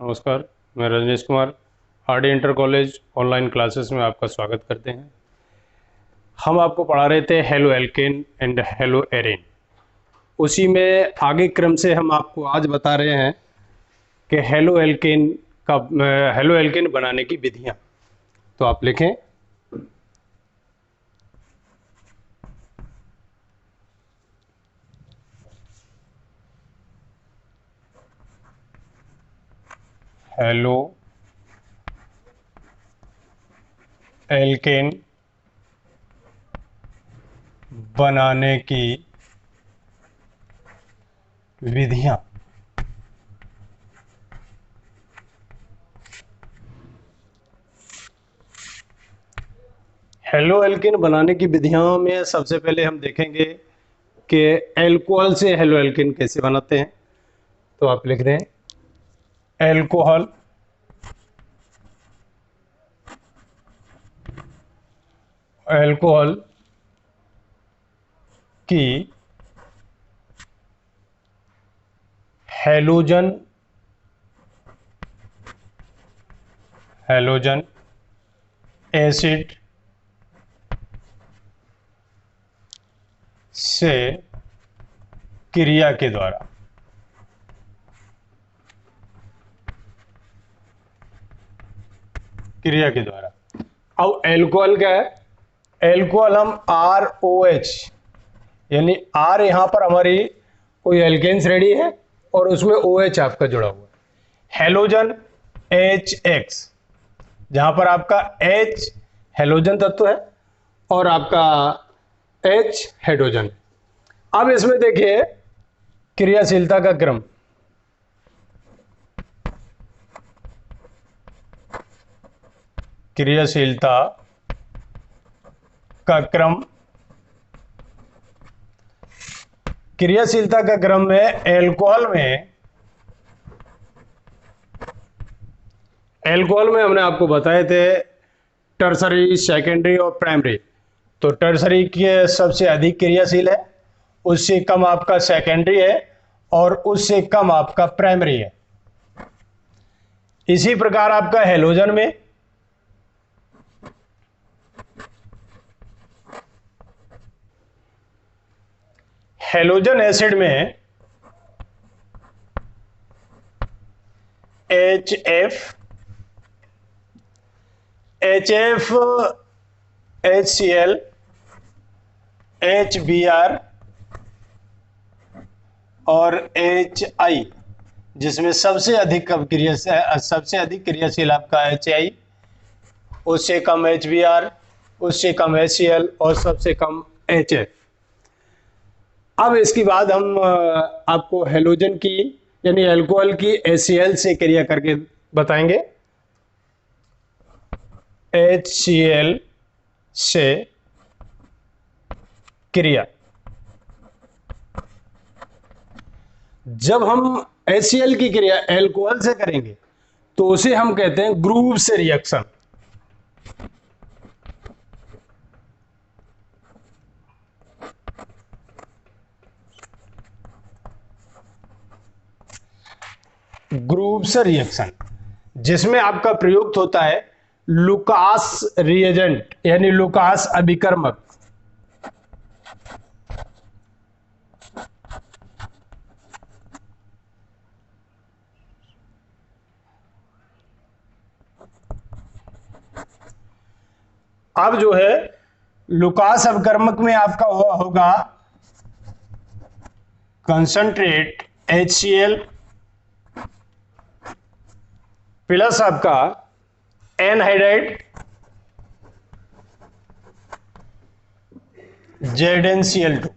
नमस्कार, मैं Rajneesh Kumar RD inter college online classes में आपका स्वागत करते हैं। हम आपको पढ़ा रहे थे हेलो एल्केन एंड हेलो एरेन। उसी में आगे क्रम से हम आपको आज बता रहे हैं कि हेलो एल्केन बनाने की विधियां। तो आप लिखें हेलो एल्केन बनाने की विधियां। हेलो एल्केन बनाने की विधियों में सबसे पहले हम देखेंगे कि एल्कोहल से हेलो एल्केन कैसे बनाते हैं। तो आप लिख दें एल्कोहल एल्कोहल की हेलोजन हेलोजन एसिड से क्रिया के द्वारा अब एल्कोहल क्या है? एल्कोहल हम ROH यानी R यहां पर हमारी कोई एल्केन्स रेडी है और उसमें OH आपका जुड़ा हुआ है। हेलोजन HX जहां पर आपका H हेलोजन तत्व है और आपका H हाइड्रोजन। अब इसमें देखिए क्रियाशीलता का क्रम। क्रियाशीलता का क्रम क्रियाशीलता का क्रम में एल्कोहल में हमने आपको बताए थे टर्सरी, सेकेंडरी और प्राइमरी। तो टर्सरी के सबसे अधिक क्रियाशील है, उससे कम आपका सेकेंडरी है और उससे कम आपका प्राइमरी है। इसी प्रकार आपका हेलोजन में हेलोजन एसिड में HF HCl HBr और HI, जिसमें सबसे अधिक क्रियाशील आपका HI, उससे कम HBr, उससे कम HCl और सबसे कम HF। अब इसके बाद हम आपको हेलोजन की यानी अल्कोहल की HCl से क्रिया करके बताएंगे। HCl से क्रिया जब हम HCl की क्रिया अल्कोहल से करेंगे तो उसे हम कहते हैं ग्रुप से रिएक्शन। ग्रुप से रिएक्शन जिसमें आपका प्रयुक्त होता है लुकास रिएजेंट यानी लुकास अभिकर्मक। अब जो है लुकास अभिकर्मक में आपका होगा कंसंट्रेट HCl प्लस आपका एनहाइड्राइड ZnCl2।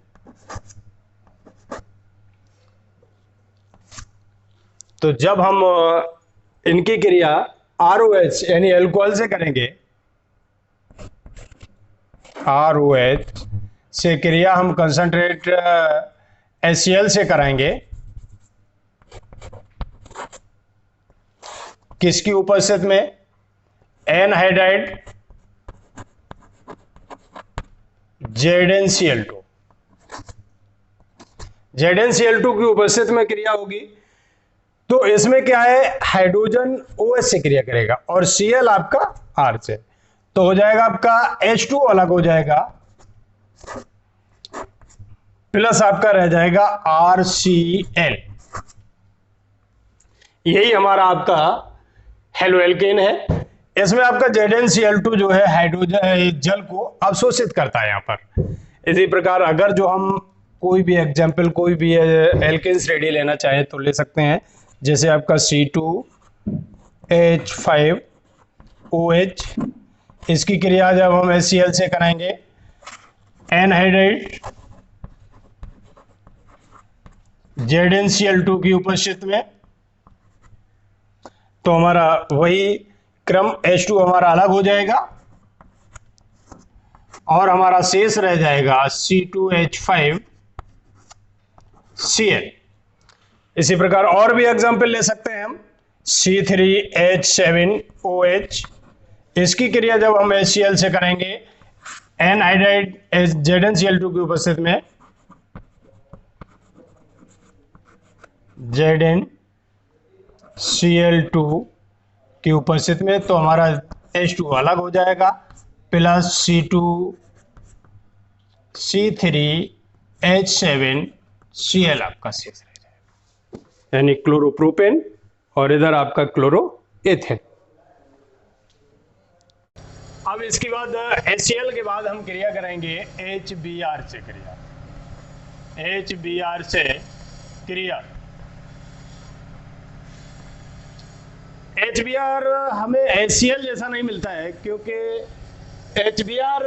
तो जब हम इनकी क्रिया ROH यानी अल्कोहल से करेंगे, ROH से क्रिया हम कंसंट्रेट HCl से कराएंगे, किसकी उपस्थिति में? Anhydride ZnCl2। ZnCl2 की उपस्थिति में क्रिया होगी तो इसमें क्या है, हाइड्रोजन OH से क्रिया करेगा और Cl आपका R से, तो हो जाएगा आपका H2 अलग हो जाएगा, प्लस आपका रह जाएगा RCl। यही हमारा आपका हेलोएल्केन है। इसमें आपका ZnCl2 जो है हाइड्रोजन जल को अवशोषित करता है यहाँ पर। इसी प्रकार अगर जो हम कोई भी एग्जाम्पल कोई भी एल्केन्स रेडी लेना चाहे तो ले सकते हैं, जैसे आपका C2H5OH, इसकी क्रिया जब हम HCl से कराएंगे एनहाइड्राइड ZnCl2 की उपस्थिति में, तो हमारा वही क्रम H2 हमारा अलग हो जाएगा और हमारा शेष रह जाएगा C2H5Cl। इसी प्रकार और भी एग्जांपल ले सकते हैं हम, C3H7OH, इसकी क्रिया जब हम HCl से करेंगे एनहाइड्राइड ZnCl2 की उपस्थिति में ZnCl2 की उपस्थिति में, तो हमारा H2 अलग हो जाएगा, प्लस C3H7Cl आपका शेष रह जाएगा, यानी क्लोरोप्रोपेन और इधर आपका क्लोरोएथेन। अब इसके बाद HCl के बाद हम क्रिया करेंगे HBr से क्रिया, HBr से क्रिया। HBr हमें HCl जैसा नहीं मिलता है, क्योंकि HBr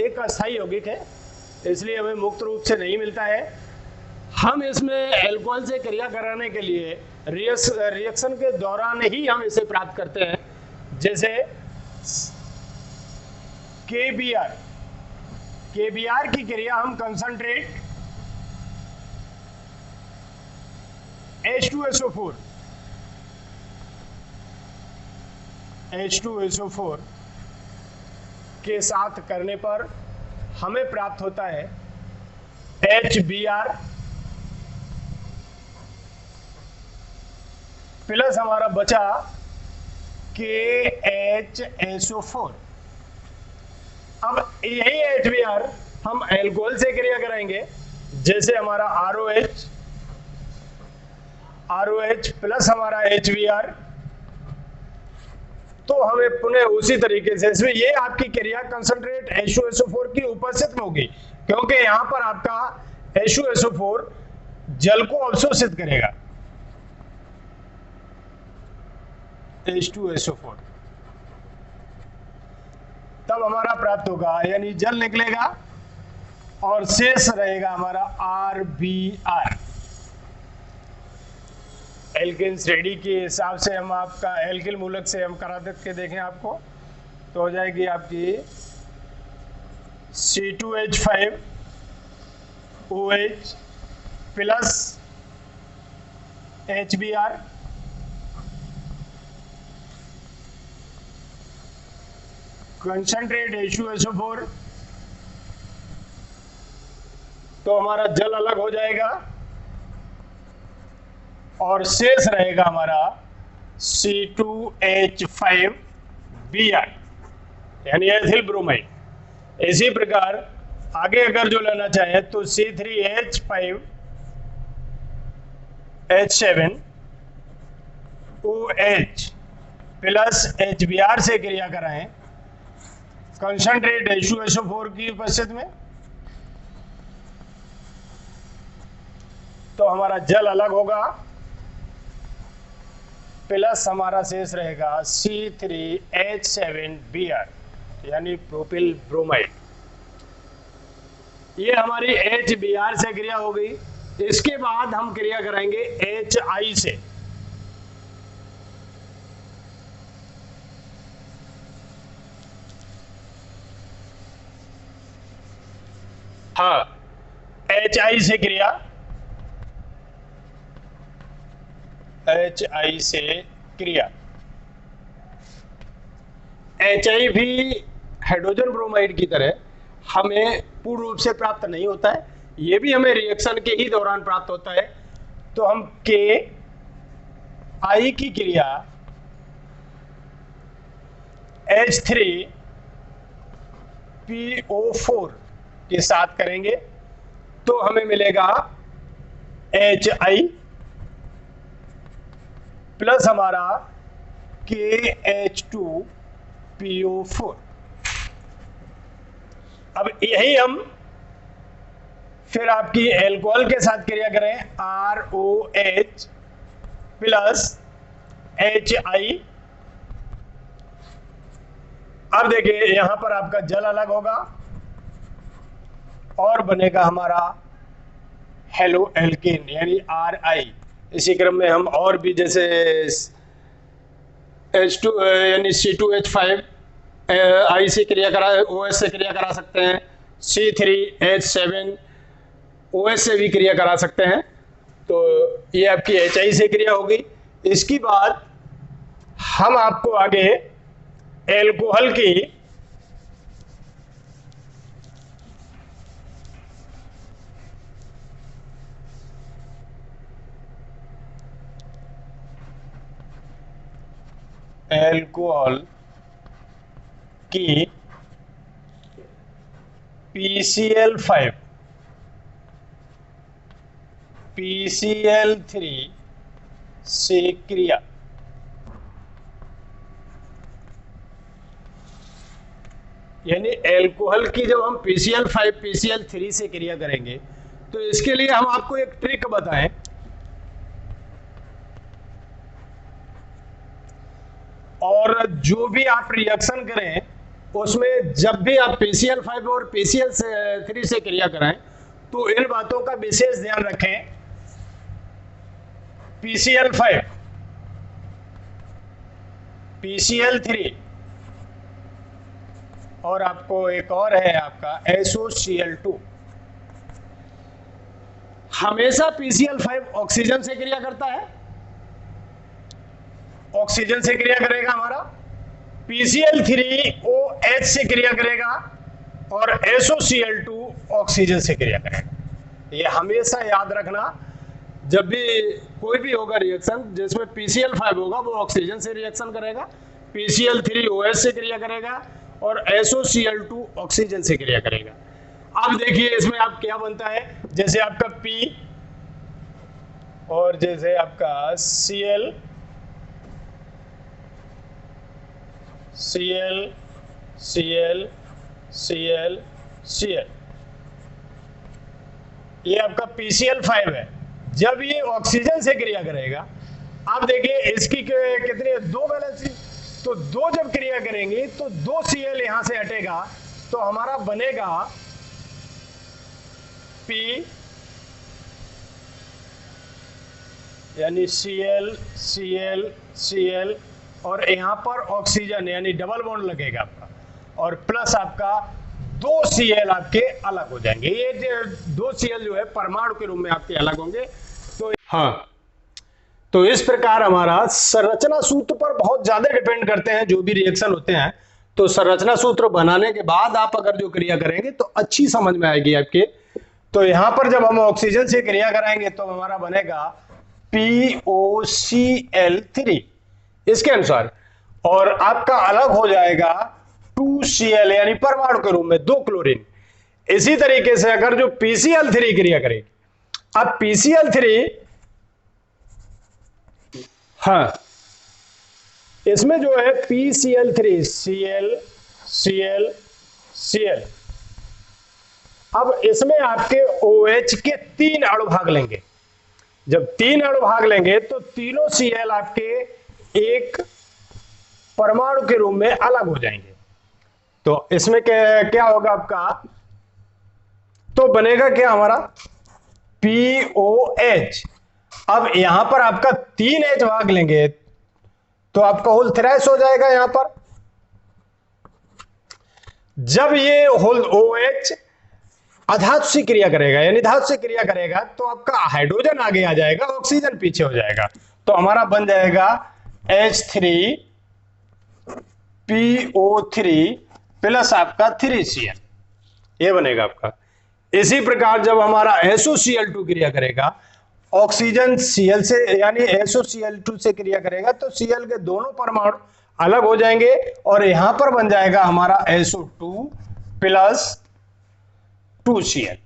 एक अस्थायी यौगिक है, इसलिए हमें मुक्त रूप से नहीं मिलता है। हम इसमें अल्कोहल से क्रिया कराने के लिए रिएक्शन के दौरान ही हम इसे प्राप्त करते हैं, जैसे KBr की क्रिया हम कंसंट्रेट H2SO4 के साथ करने पर हमें प्राप्त होता है HBr प्लस हमारा बचा KHSO4। अब यही HBr हम अल्कोहल से क्रिया कराएंगे, जैसे हमारा ROH प्लस हमारा HBr, तो हमें पुनः उसी तरीके से इसमें ये आपकी क्रिया कंसंट्रेट H2SO4 की उपस्थिति में होगी, क्योंकि यहां पर आपका H2SO4 जल को अवशोषित करेगा, H2SO4 तब हमारा प्राप्त होगा, यानी जल निकलेगा और शेष रहेगा हमारा RBr। एल्केन्स रेडी के हिसाब से हम आपका एल्किल मूलक से हम करा के देखें आपको, तो हो जाएगी आपकी C2H5OH plus HBr concentrate H2SO4, तो हमारा जल अलग हो जाएगा और शेष रहेगा हमारा C2H5Br, यानी एथिल ब्रोमाइड। इसी प्रकार आगे अगर जो लेना चाहे तो C3H5H7OH प्लस HBr से क्रिया कराएं कंसंट्रेट H2SO4 की उपस्थिति में, तो हमारा जल अलग होगा, प्लस हमारा शेष रहेगा C3H7Br, यानी प्रोपिल ब्रोमाइड। ये हमारी HBr से क्रिया हो गई। इसके बाद हम क्रिया कराएंगे HI से। हाँ, HI से क्रिया, HI से क्रिया। HI भी हाइड्रोजन ब्रोमाइड की तरह हमें पूर्ण रूप से प्राप्त नहीं होता है, ये भी हमें रिएक्शन के ही दौरान प्राप्त होता है। तो हम K I की क्रिया H3PO4 के साथ करेंगे तो हमें मिलेगा HI प्लस हमारा KH2PO4। अब यही हम फिर आपकी एल्कोहल के साथ क्रिया करें ROH प्लस HI। अब देखिए यहां पर आपका जल अलग होगा और बनेगा हमारा हेलो एल्केन यानी RI। इसी क्रम में हम और भी जैसे H2 यानी C2H5 I से क्रिया करा OH से क्रिया करा सकते हैं, C3H7 OH से भी क्रिया करा सकते हैं। तो ये आपकी HI से क्रिया होगी। इसके बाद हम आपको आगे एल्कोहल की PCl5 PCl3 से क्रिया। यानी एल्कोहल की जब हम PCl5 PCl3 से क्रिया करेंगे तो इसके लिए हम आपको एक ट्रिक बताएं। और जो भी आप रिएक्शन करें उसमें जब भी आप PCl5 और PCl3 से क्रिया कराएं तो इन बातों का विशेष ध्यान रखें। PCl5 PCl3 और आपको एक और है आपका SOCl2। हमेशा PCl5 ऑक्सीजन से क्रिया करता है, ऑक्सीजन से क्रिया करेगा हमारा। PCl3 OH से क्रिया करेगा और SOCl2 ऑक्सीजन से क्रिया करेगा। ये हमेशा याद रखना, जब भी कोई भी होगा रिएक्शन जिसमें PCl5 होगा वो ऑक्सीजन से रिएक्शन करेगा, PCl3 OH से क्रिया करेगा और SOCl2 ऑक्सीजन से क्रिया करेगा। अब देखिए इसमें आप क्या बनता है, जैसे आपका P और जैसे आपका Cl Cl Cl Cl Cl, ये आपका PCl5 है। जब ये ऑक्सीजन से क्रिया करेगा, आप देखिए इसकी कितनी 2 वैलेंसी, तो 2 जब क्रिया करेंगे तो 2 Cl यहां से हटेगा तो हमारा बनेगा P यानी Cl Cl Cl और यहां पर ऑक्सीजन यानी डबल बॉन्ड लगेगा आपका और प्लस आपका 2 Cl आपके अलग हो जाएंगे। ये 2 Cl जो है परमाणु के रूप में आपके अलग होंगे। तो हाँ, तो इस प्रकार हमारा संरचना सूत्र पर बहुत ज्यादा डिपेंड करते हैं जो भी रिएक्शन होते हैं। तो संरचना सूत्र बनाने के बाद आप अगर जो क्रिया करेंगे तो अच्छी समझ में आएगी आपके। तो यहां पर जब हम ऑक्सीजन से क्रिया कराएंगे तो हमारा बनेगा POCl3 इसके अनुसार, और आपका अलग हो जाएगा 2Cl यानी परमाणु के रूप में 2 क्लोरीन। इसी तरीके से अगर जो PCl3 क्रिया करेगी, अब PCl3 हाँ इसमें जो है PCl3 Cl Cl Cl, अब इसमें आपके OH के 3 अणु भाग लेंगे। जब 3 अणु भाग लेंगे तो तीनों Cl आपके एक परमाणु के रूप में अलग हो जाएंगे। तो इसमें क्या होगा आपका, तो बनेगा क्या हमारा POH। अब यहां पर आपका 3H भाग लेंगे तो आपका होल थ्राइस हो जाएगा। यहां पर जब ये होल OH अधातु से क्रिया करेगा यानी धातु से क्रिया करेगा तो आपका हाइड्रोजन आगे आ जाएगा, ऑक्सीजन पीछे हो जाएगा। तो हमारा बन जाएगा H3PO3 प्लस आपका 3Cl, ये बनेगा आपका। इसी प्रकार जब हमारा SOCl2 क्रिया करेगा ऑक्सीजन Cl से यानी SOCl2 से क्रिया करेगा तो Cl के दोनों परमाणु अलग हो जाएंगे और यहां पर बन जाएगा हमारा SO2 प्लस 2Cl।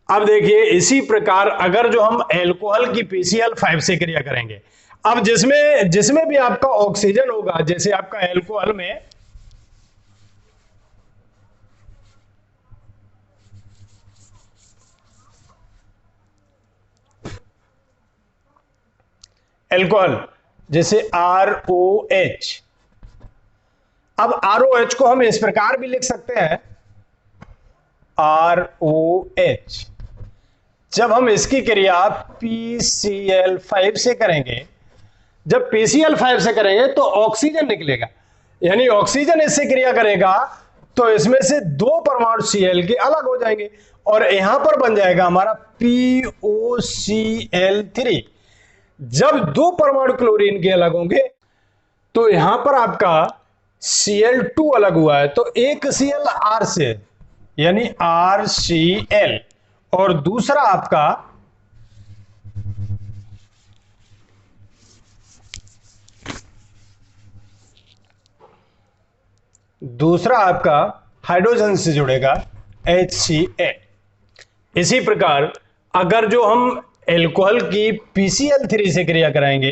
अब देखिए इसी प्रकार अगर जो हम एल्कोहल की PCl5 से क्रिया करेंगे, अब जिसमें जिसमें भी आपका ऑक्सीजन होगा, जैसे आपका एल्कोहल में एल्कोहल जैसे ROH, अब ROH को हम इस प्रकार भी लिख सकते हैं ROH। जब हम इसकी क्रिया PCl5 से करेंगे, जब PCl5 से करेंगे तो ऑक्सीजन निकलेगा, यानी ऑक्सीजन इससे क्रिया करेगा तो इसमें से दो परमाणु Cl के अलग हो जाएंगे और यहां पर बन जाएगा हमारा POCl3। जब दो परमाणु क्लोरीन के अलग होंगे तो यहां पर आपका Cl2 अलग हुआ है तो एक Cl R से यानी RCl और दूसरा आपका हाइड्रोजन से जुड़ेगा HCl। इसी प्रकार अगर जो हम एल्कोहल की PCl3 से क्रिया कराएंगे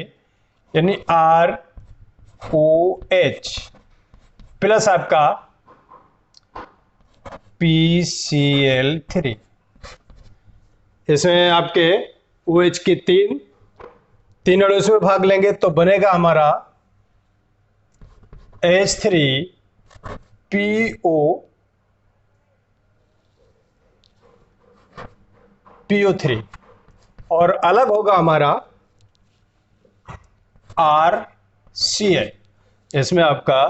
यानी ROH प्लस आपका PCl3, इसमें आपके OH के तीन अणु इसमें भाग लेंगे तो बनेगा हमारा PO3 और अलग होगा हमारा RCl, इसमें आपका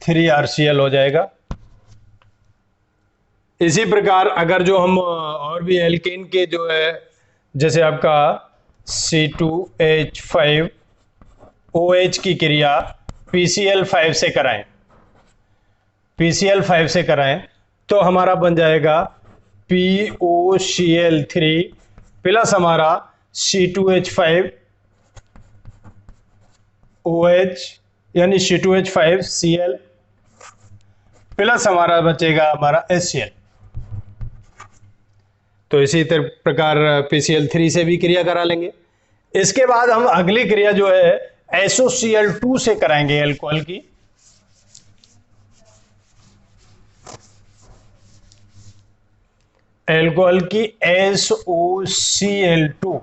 3RCl हो जाएगा। इसी प्रकार अगर जो हम और भी एल्केन के जो है जैसे आपका C2H5OH की क्रिया PCl5 से कराएं तो हमारा बन जाएगा POCl3 प्लस हमारा C2H5OH यानी C2H5Cl प्लस हमारा बचेगा हमारा HCl। तो इसी प्रकार PCl3 से भी क्रिया करा लेंगे। इसके बाद हम अगली क्रिया जो है SOCl2 से कराएंगे एल्कोहल की। एल्कोहल की SOCl2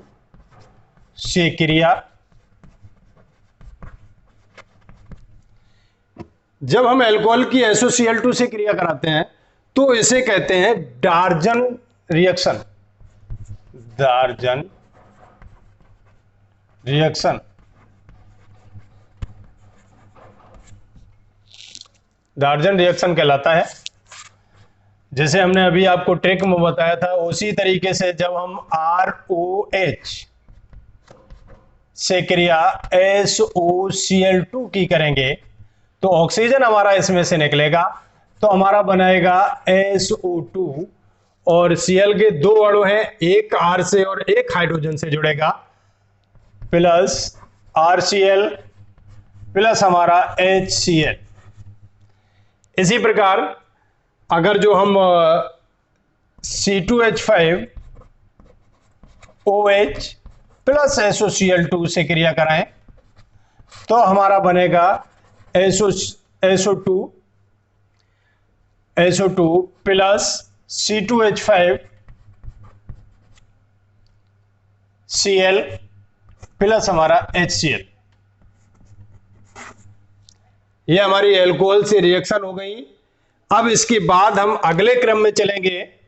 से क्रिया, जब हम एल्कोहल की SOCl2 से क्रिया कराते हैं तो इसे कहते हैं डार्जन रिएक्शन। डार्जन रिएक्शन कहलाता है। जैसे हमने अभी आपको ट्रिक में बताया था उसी तरीके से जब हम ROH से क्रिया SOCl2 की करेंगे तो ऑक्सीजन हमारा इसमें से निकलेगा तो हमारा बनाएगा SO2 और Cl के दो अणु हैं, एक R से और एक हाइड्रोजन से जुड़ेगा प्लस RCl प्लस हमारा HCl। इसी प्रकार अगर जो हम C2H5OH प्लस SOCl2 से क्रिया कराएं तो हमारा बनेगा SO2 प्लस C2H5Cl प्लस हमारा HCl। ये हमारी एल्कोहल से रिएक्शन हो गई। अब इसके बाद हम अगले क्रम में चलेंगे।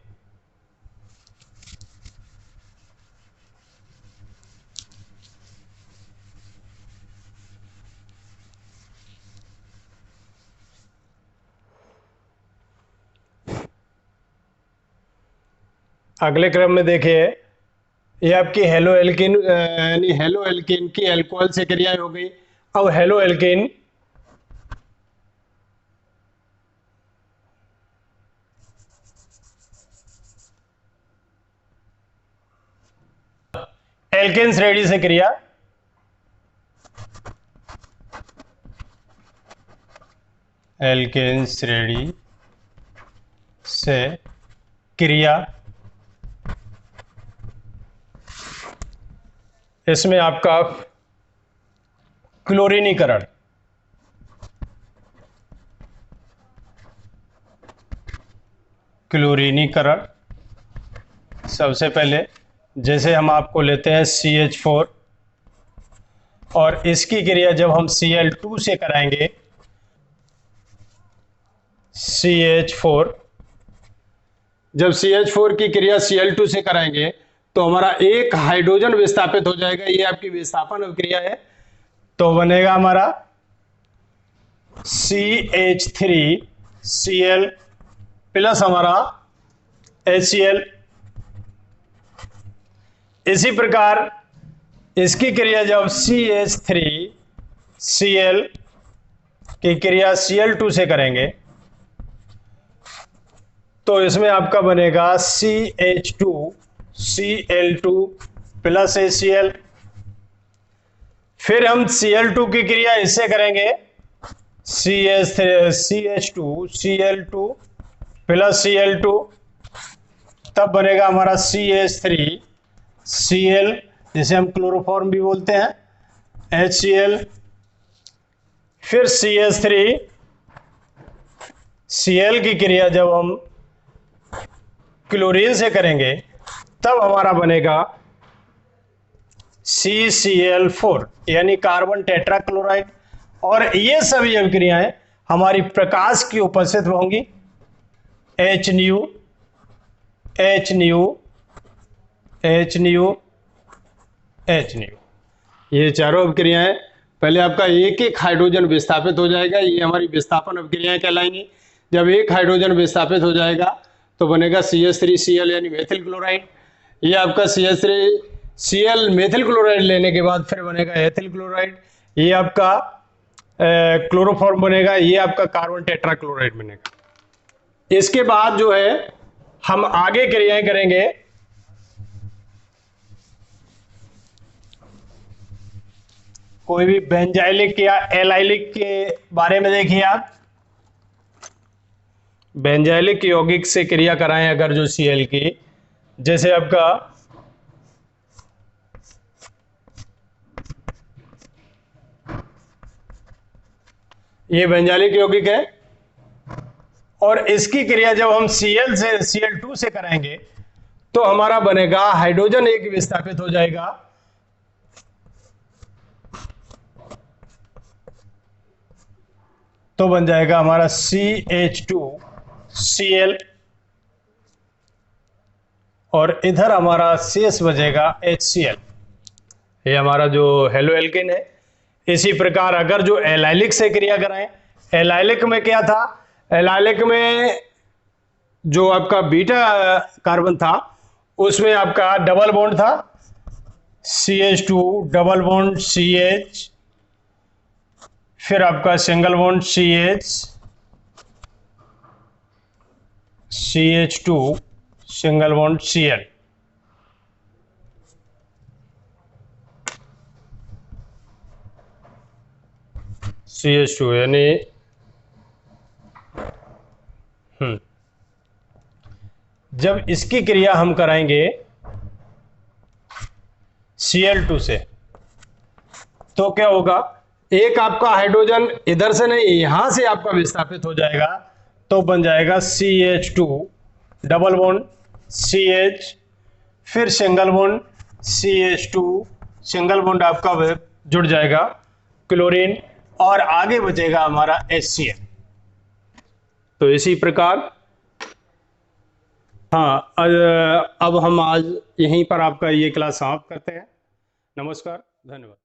अगले क्रम में देखिए ये आपकी हेलो एल्केन यानी हेलो एल्केन की एल्कोहल से क्रिया हो गई। अब हेलो एल्केन एल्केन श्रेणी से क्रिया, एल्केन श्रेणी से क्रिया, इसमें आपका क्लोरीनीकरण, क्लोरीनीकरण सबसे पहले जैसे हम आपको लेते हैं CH4 और इसकी क्रिया जब हम Cl2 से कराएंगे, CH4 जब CH4 की क्रिया Cl2 से कराएंगे तो हमारा एक हाइड्रोजन विस्थापित हो जाएगा, ये आपकी विस्थापन अभिक्रिया है। तो बनेगा हमारा CH3Cl प्लस हमारा HCl। इसी प्रकार इसकी क्रिया जब CH3Cl की क्रिया Cl2 से करेंगे तो इसमें आपका बनेगा CH2Cl2 प्लस HCl। फिर हम Cl2 की क्रिया इससे करेंगे CH2Cl2 प्लस Cl2, तब बनेगा हमारा CH3Cl जिसे हम क्लोरोफॉर्म भी बोलते हैं, HCl। फिर CH3Cl की क्रिया जब हम क्लोरीन से करेंगे तब हमारा बनेगा CCl4 यानी कार्बन टेट्राक्लोराइड। और ये सभी अभिक्रियाएं हमारी प्रकाश की उपस्थिति में होंगी, HNu, HNu, HNu, HNu। ये चारों अभिक्रियाएं पहले आपका एक एक हाइड्रोजन विस्थापित हो जाएगा, ये हमारी विस्थापन अभिक्रियाएं कहलाएंगी। जब एक हाइड्रोजन विस्थापित हो जाएगा तो बनेगा CH3Cl यानी मेथिल क्लोराइड। ये आपका CH3Cl मेथिल क्लोराइड लेने के बाद फिर बनेगा एथिल क्लोराइड, ये आपका क्लोरोफॉर्म बनेगा, ये आपका कार्बन टेट्राक्लोराइड बनेगा। इसके बाद जो है हम आगे क्रियाएं करेंगे। कोई भी बेंजाइलिक या एलाइलिक के बारे में देखिए आप, बेंजाइलिक यौगिक से क्रिया कराएं अगर जो Cl की, जैसे आपका ये बेंजाइलिक यौगिक है और इसकी क्रिया जब हम Cl से Cl2 से कराएंगे तो हमारा बनेगा हाइड्रोजन एक विस्थापित हो जाएगा, तो बन जाएगा हमारा CH2Cl और इधर हमारा शेष बचेगा HCl, ये हमारा जो हेलो एल्केन है। इसी प्रकार अगर जो एलाइलिक से क्रिया कराएं, एलाइलिक में क्या था, एलाइलिक में जो आपका बीटा कार्बन था उसमें आपका डबल बॉन्ड था, CH2 डबल बॉन्ड CH, फिर आपका single bond CH2 single bond Cl। CH2 यानी जब इसकी क्रिया हम कराएंगे Cl2 से तो क्या होगा, एक आपका हाइड्रोजन इधर से नहीं यहां से आपका विस्थापित हो जाएगा, तो बन जाएगा CH2 डबल बॉन्ड CH, फिर single bond CH2 single bond आपका जुड़ जाएगा क्लोरीन और आगे बचेगा हमारा HCl। तो इसी प्रकार हाँ, अब हम आज यहीं पर आपका ये क्लास समाप्त करते हैं। नमस्कार, धन्यवाद।